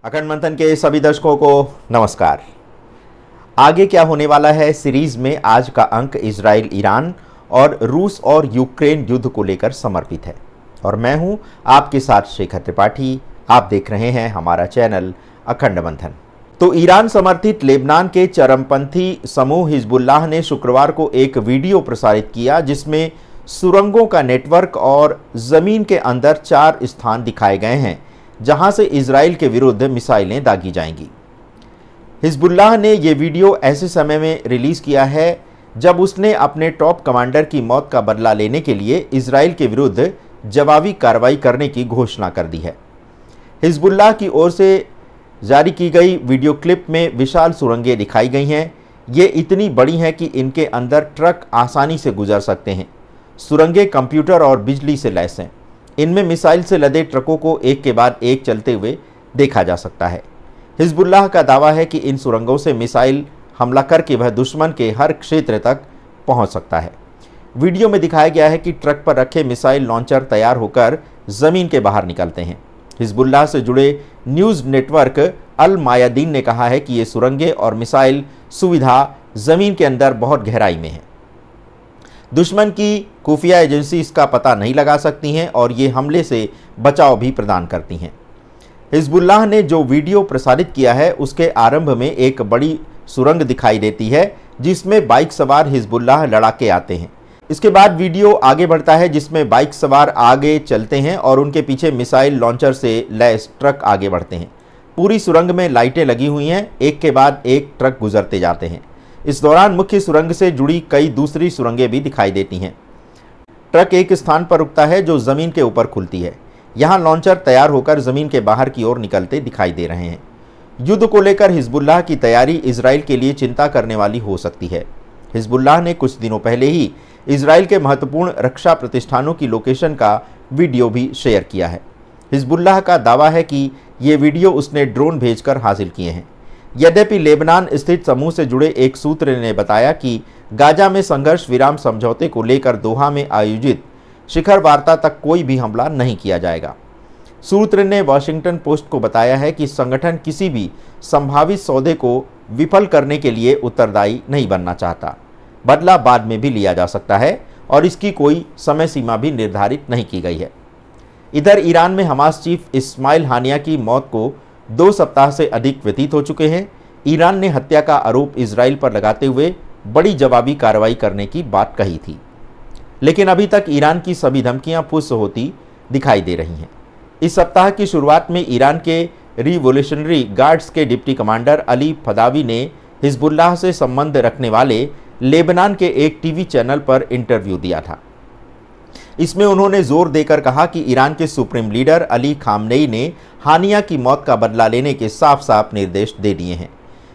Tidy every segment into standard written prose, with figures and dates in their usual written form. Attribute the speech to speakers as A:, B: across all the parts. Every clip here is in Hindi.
A: अखंड मंथन के सभी दर्शकों को नमस्कार। आगे क्या होने वाला है सीरीज में आज का अंक इजराइल, ईरान और रूस और यूक्रेन युद्ध को लेकर समर्पित है और मैं हूं आपके साथ शेखर त्रिपाठी। आप देख रहे हैं हमारा चैनल अखंड मंथन। तो ईरान समर्थित लेबनान के चरमपंथी समूह हिजबुल्लाह ने शुक्रवार को एक वीडियो प्रसारित किया जिसमें सुरंगों का नेटवर्क और जमीन के अंदर 4 स्थान दिखाए गए हैं जहां से इजराइल के विरुद्ध मिसाइलें दागी जाएंगी। हिजबुल्लाह ने यह वीडियो ऐसे समय में रिलीज किया है जब उसने अपने टॉप कमांडर की मौत का बदला लेने के लिए इजराइल के विरुद्ध जवाबी कार्रवाई करने की घोषणा कर दी है। हिजबुल्लाह की ओर से जारी की गई वीडियो क्लिप में विशाल सुरंगें दिखाई गई हैं। ये इतनी बड़ी हैं कि इनके अंदर ट्रक आसानी से गुजर सकते हैं। सुरंगें कंप्यूटर और बिजली से लैस हैं। इनमें मिसाइल से लदे ट्रकों को एक के बाद एक चलते हुए देखा जा सकता है। हिजबुल्लाह का दावा है कि इन सुरंगों से मिसाइल हमला करके वह दुश्मन के हर क्षेत्र तक पहुंच सकता है। वीडियो में दिखाया गया है कि ट्रक पर रखे मिसाइल लॉन्चर तैयार होकर ज़मीन के बाहर निकलते हैं। हिजबुल्लाह से जुड़े न्यूज़ नेटवर्क अल मायादीन ने कहा है कि ये सुरंगें और मिसाइल सुविधा ज़मीन के अंदर बहुत गहराई में है। दुश्मन की खुफिया एजेंसी इसका पता नहीं लगा सकती हैं और ये हमले से बचाव भी प्रदान करती हैं। हिजबुल्लाह ने जो वीडियो प्रसारित किया है उसके आरंभ में एक बड़ी सुरंग दिखाई देती है जिसमें बाइक सवार हिजबुल्लाह लड़ाके आते हैं। इसके बाद वीडियो आगे बढ़ता है जिसमें बाइक सवार आगे चलते हैं और उनके पीछे मिसाइल लॉन्चर से लैस ट्रक आगे बढ़ते हैं। पूरी सुरंग में लाइटें लगी हुई हैं, एक के बाद एक ट्रक गुजरते जाते हैं। इस दौरान मुख्य सुरंग से जुड़ी कई दूसरी सुरंगें भी दिखाई देती हैं। ट्रक एक स्थान पर रुकता है जो ज़मीन के ऊपर खुलती है। यहाँ लॉन्चर तैयार होकर ज़मीन के बाहर की ओर निकलते दिखाई दे रहे हैं। युद्ध को लेकर हिजबुल्लाह की तैयारी इजराइल के लिए चिंता करने वाली हो सकती है। हिजबुल्लाह ने कुछ दिनों पहले ही इजराइल के महत्वपूर्ण रक्षा प्रतिष्ठानों की लोकेशन का वीडियो भी शेयर किया है। हिजबुल्लाह का दावा है कि ये वीडियो उसने ड्रोन भेजकर हासिल किए हैं। यद्यपि लेबनान स्थित समूह से जुड़े एक सूत्र ने बताया कि गाजा में संघर्ष विराम समझौते को लेकर दोहा में आयोजित शिखर वार्ता तक कोई भी हमला नहीं किया जाएगा। सूत्र ने वॉशिंगटन पोस्ट को बताया है कि संगठन किसी भी संभावित सौदे को विफल करने के लिए उत्तरदायी नहीं बनना चाहता। बदला बाद में भी लिया जा सकता है और इसकी कोई समय सीमा भी निर्धारित नहीं की गई है। इधर ईरान में हमास चीफ इस्माइल हानिया की मौत को 2 सप्ताह से अधिक व्यतीत हो चुके हैं। ईरान ने हत्या का आरोप इजराइल पर लगाते हुए बड़ी जवाबी कार्रवाई करने की बात कही थी, लेकिन अभी तक ईरान की सभी धमकियां फुस होती दिखाई दे रही हैं। इस सप्ताह की शुरुआत में ईरान के रिवोल्यूशनरी गार्ड्स के डिप्टी कमांडर अली फदावी ने हिजबुल्लाह से संबंध रखने वाले लेबनान के एक टीवी चैनल पर इंटरव्यू दिया था। इसमें उन्होंने जोर देकर कहा कि ईरान के सुप्रीम लीडर अली खामनेई ने हानिया की मौत का बदला लेने के साफ साफ निर्देश दे दिए हैं।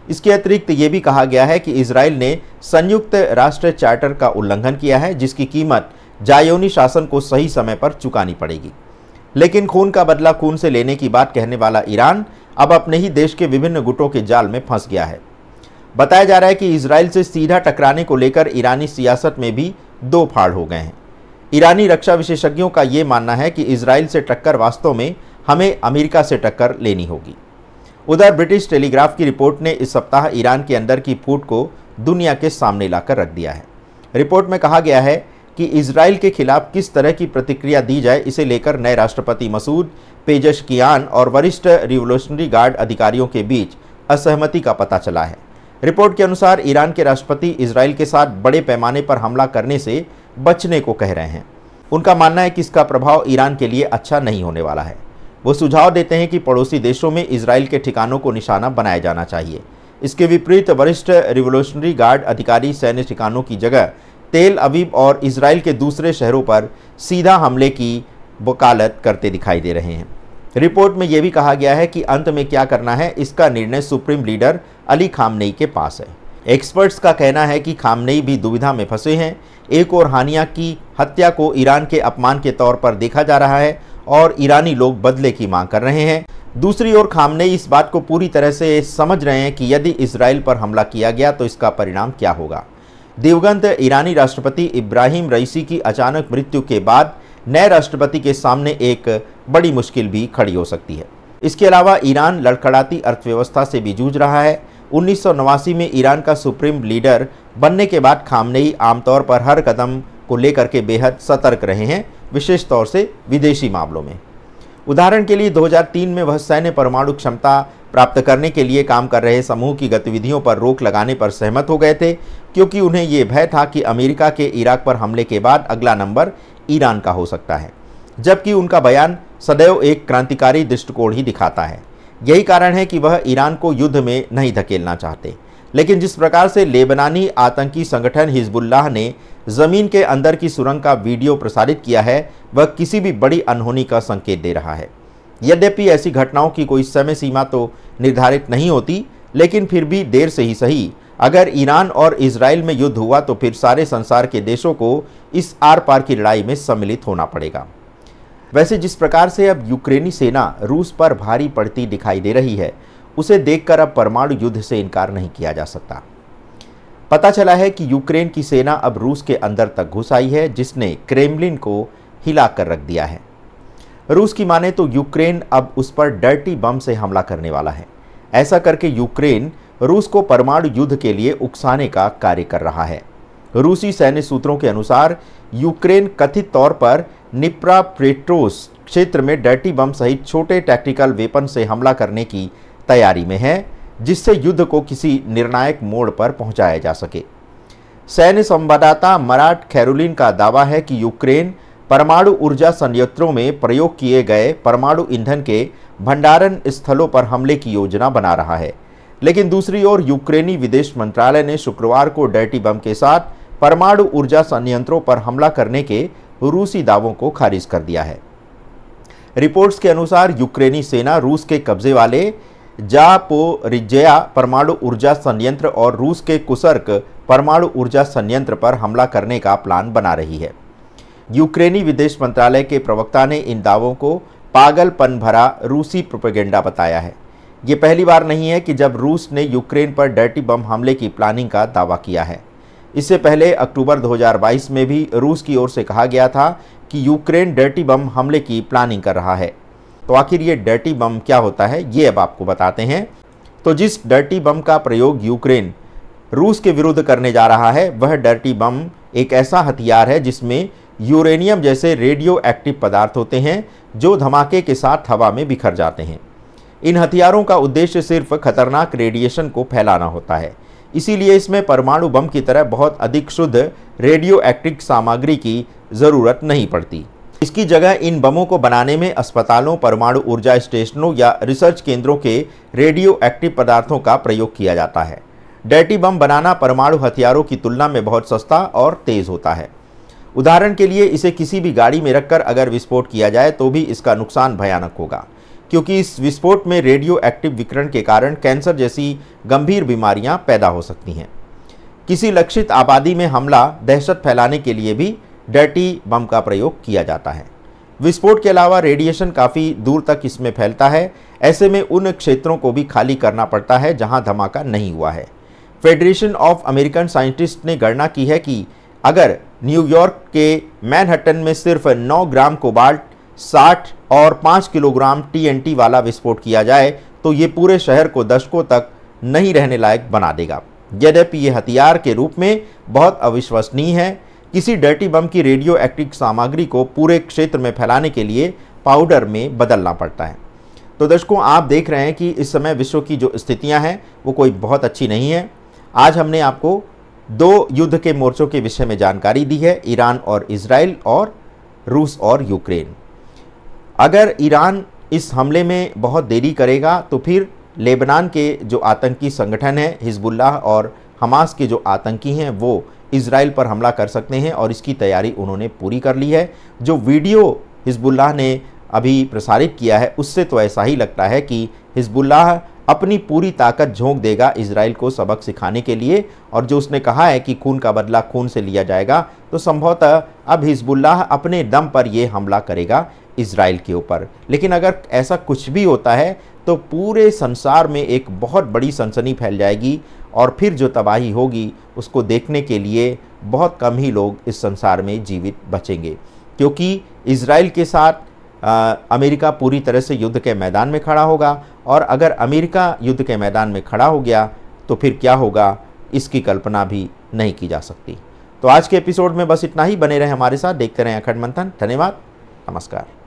A: इसके अतिरिक्त ये भी कहा गया है कि इजराइल ने संयुक्त राष्ट्र चार्टर का उल्लंघन किया है जिसकी कीमत जायोनी शासन को सही समय पर चुकानी पड़ेगी। लेकिन खून का बदला खून से लेने की बात कहने वाला ईरान अब अपने ही देश के विभिन्न गुटों के जाल में फंस गया है। बताया जा रहा है कि इजराइल से सीधा टकराने को लेकर ईरानी सियासत में भी 2 फाड़ हो गए हैं। ईरानी रक्षा विशेषज्ञों का ये मानना है कि इजराइल से टक्कर वास्तव में हमें अमेरिका से टक्कर लेनी होगी। उधर ब्रिटिश टेलीग्राफ की रिपोर्ट ने इस सप्ताह ईरान के अंदर की फूट को दुनिया के सामने लाकर रख दिया है। रिपोर्ट में कहा गया है कि इजराइल के खिलाफ किस तरह की प्रतिक्रिया दी जाए इसे लेकर नए राष्ट्रपति मसूद पेजेशकियान और वरिष्ठ रिवोल्यूशनरी गार्ड अधिकारियों के बीच असहमति का पता चला है। रिपोर्ट के अनुसार ईरान के राष्ट्रपति इजराइल के साथ बड़े पैमाने पर हमला करने से बचने को कह रहे हैं। उनका मानना है कि इसका प्रभाव ईरान के लिए अच्छा नहीं होने वाला है। वो सुझाव देते हैं कि पड़ोसी देशों में इजराइल के ठिकानों को निशाना बनाया जाना चाहिए। इसके विपरीत वरिष्ठ रिवोल्यूशनरी गार्ड अधिकारी सैन्य ठिकानों की जगह तेल अवीव और इजराइल के दूसरे शहरों पर सीधा हमले की वकालत करते दिखाई दे रहे हैं। रिपोर्ट में यह भी कहा गया है कि अंत में क्या करना है इसका निर्णय सुप्रीम लीडर अली खामनेई के पास है। एक्सपर्ट्स का कहना है कि खामनेई भी दुविधा में फंसे हैं। एक और हानिया की हत्या को ईरान के अपमान के तौर पर देखा जा रहा है और ईरानी लोग बदले की मांग कर रहे हैं। दूसरी ओर खामनेई इस बात को पूरी तरह से समझ रहे हैं कि यदि इजराइल पर हमला किया गया तो इसका परिणाम क्या होगा। दिवंगत ईरानी राष्ट्रपति इब्राहिम रईसी की अचानक मृत्यु के बाद नए राष्ट्रपति के सामने एक बड़ी मुश्किल भी खड़ी हो सकती है। इसके अलावा ईरान लड़खड़ाती अर्थव्यवस्था से भी जूझ रहा है। 1989 में ईरान का सुप्रीम लीडर बनने के बाद खामनेई आमतौर पर हर कदम को लेकर के बेहद सतर्क रहे हैं, विशेष तौर से विदेशी मामलों में। उदाहरण के लिए 2003 में वह सैन्य परमाणु क्षमता प्राप्त करने के लिए काम कर रहे समूह की गतिविधियों पर रोक लगाने पर सहमत हो गए थे, क्योंकि उन्हें ये भय था कि अमेरिका के इराक पर हमले के बाद अगला नंबर ईरान का हो सकता है, जबकि उनका बयान सदैव एक क्रांतिकारी दृष्टिकोण ही दिखाता है। यही कारण है कि वह ईरान को युद्ध में नहीं धकेलना चाहते। लेकिन जिस प्रकार से लेबनानी आतंकी संगठन हिजबुल्लाह ने ज़मीन के अंदर की सुरंग का वीडियो प्रसारित किया है, वह किसी भी बड़ी अनहोनी का संकेत दे रहा है। यद्यपि ऐसी घटनाओं की कोई समय सीमा तो निर्धारित नहीं होती, लेकिन फिर भी देर से ही सही, अगर ईरान और इजराइल में युद्ध हुआ तो फिर सारे संसार के देशों को इस आर पार की लड़ाई में सम्मिलित होना पड़ेगा। वैसे जिस प्रकार से अब यूक्रेनी सेना रूस पर भारी पड़ती दिखाई दे रही है, उसे देखकर अब परमाणु युद्ध से इनकार नहीं किया जा सकता। पता चला है कि यूक्रेन की सेना अब रूस के अंदर तक घुस आई है, जिसने क्रेमलिन को हिला कर रख दिया है। रूस की माने तो यूक्रेन अब उस पर डर्टी बम से हमला करने वाला है। ऐसा करके यूक्रेन रूस को परमाणु युद्ध के लिए उकसाने का कार्य कर रहा है। रूसी सैन्य सूत्रों के अनुसार यूक्रेन कथित तौर पर निप्रापेट्रोव्स्क क्षेत्र में डर्टी बम सहित छोटे टैक्टिकल वेपन से हमला करने की तैयारी में है, जिससे युद्ध को किसी निर्णायक मोड़ पर पहुंचाया जा सके। सैन्य संवाददाता मराट खैरुलिन का दावा है कि यूक्रेन परमाणु ऊर्जा संयंत्रों में प्रयोग किए गए परमाणु ईंधन के भंडारण स्थलों पर हमले की योजना बना रहा है। लेकिन दूसरी ओर यूक्रेनी विदेश मंत्रालय ने शुक्रवार को डर्टी बम के साथ परमाणु ऊर्जा संयंत्रों पर हमला करने के रूसी दावों को खारिज कर दिया है। रिपोर्ट्स के अनुसार यूक्रेनी सेना रूस के कब्जे वाले जापोरिज्जिया परमाणु ऊर्जा संयंत्र और रूस के कुर्स्क परमाणु ऊर्जा संयंत्र पर हमला करने का प्लान बना रही है। यूक्रेनी विदेश मंत्रालय के प्रवक्ता ने इन दावों को पागलपन भरा रूसी प्रोपेगेंडा बताया है। ये पहली बार नहीं है कि जब रूस ने यूक्रेन पर डर्टी बम हमले की प्लानिंग का दावा किया है। इससे पहले अक्टूबर 2022 में भी रूस की ओर से कहा गया था कि यूक्रेन डर्टी बम हमले की प्लानिंग कर रहा है। तो आखिर ये डर्टी बम क्या होता है, ये अब आपको बताते हैं। तो जिस डर्टी बम का प्रयोग यूक्रेन रूस के विरुद्ध करने जा रहा है, वह डर्टी बम एक ऐसा हथियार है जिसमें यूरेनियम जैसे रेडियो एक्टिव पदार्थ होते हैं, जो धमाके के साथ हवा में बिखर जाते हैं। इन हथियारों का उद्देश्य सिर्फ खतरनाक रेडिएशन को फैलाना होता है, इसीलिए इसमें परमाणु बम की तरह बहुत अधिक शुद्ध रेडियो एक्टिव सामग्री की ज़रूरत नहीं पड़ती। इसकी जगह इन बमों को बनाने में अस्पतालों, परमाणु ऊर्जा स्टेशनों या रिसर्च केंद्रों के रेडियो एक्टिव पदार्थों का प्रयोग किया जाता है। डर्टी बम बनाना परमाणु हथियारों की तुलना में बहुत सस्ता और तेज़ होता है। उदाहरण के लिए इसे किसी भी गाड़ी में रखकर अगर विस्फोट किया जाए तो भी इसका नुकसान भयानक होगा, क्योंकि इस विस्फोट में रेडियो एक्टिव विकिरण के कारण कैंसर जैसी गंभीर बीमारियां पैदा हो सकती हैं। किसी लक्षित आबादी में हमला, दहशत फैलाने के लिए भी डर्टी बम का प्रयोग किया जाता है। विस्फोट के अलावा रेडिएशन काफ़ी दूर तक इसमें फैलता है। ऐसे में उन क्षेत्रों को भी खाली करना पड़ता है जहां धमाका नहीं हुआ है। फेडरेशन ऑफ अमेरिकन साइंटिस्ट ने गणना की है कि अगर न्यूयॉर्क के मैनहट्टन में सिर्फ 9 ग्राम कोबाल्ट, 60 और 5 किलोग्राम TNT वाला विस्फोट किया जाए तो ये पूरे शहर को दशकों तक नहीं रहने लायक बना देगा। यद्यपि ये हथियार के रूप में बहुत अविश्वसनीय है। किसी डर्टी बम की रेडियो एक्टिव सामग्री को पूरे क्षेत्र में फैलाने के लिए पाउडर में बदलना पड़ता है। तो दर्शकों, आप देख रहे हैं कि इस समय विश्व की जो स्थितियां हैं वो कोई बहुत अच्छी नहीं है। आज हमने आपको 2 युद्ध के मोर्चों के विषय में जानकारी दी है, ईरान और इजराइल और रूस और यूक्रेन। अगर ईरान इस हमले में बहुत देरी करेगा तो फिर लेबनान के जो आतंकी संगठन हैं हिजबुल्लाह और हमास के जो आतंकी हैं वो इजराइल पर हमला कर सकते हैं, और इसकी तैयारी उन्होंने पूरी कर ली है। जो वीडियो हिजबुल्लाह ने अभी प्रसारित किया है उससे तो ऐसा ही लगता है कि हिजबुल्लाह अपनी पूरी ताकत झोंक देगा इजराइल को सबक सिखाने के लिए, और जो उसने कहा है कि खून का बदला खून से लिया जाएगा, तो संभवतः अब हिजबुल्लाह अपने दम पर यह हमला करेगा इजराइल के ऊपर। लेकिन अगर ऐसा कुछ भी होता है तो पूरे संसार में एक बहुत बड़ी सनसनी फैल जाएगी, और फिर जो तबाही होगी उसको देखने के लिए बहुत कम ही लोग इस संसार में जीवित बचेंगे, क्योंकि इजराइल के साथ अमेरिका पूरी तरह से युद्ध के मैदान में खड़ा होगा, और अगर अमेरिका युद्ध के मैदान में खड़ा हो गया तो फिर क्या होगा, इसकी कल्पना भी नहीं की जा सकती। तो आज के एपिसोड में बस इतना ही। बने रहें हमारे साथ, देखते रहें अखंड मंथन। धन्यवाद, नमस्कार।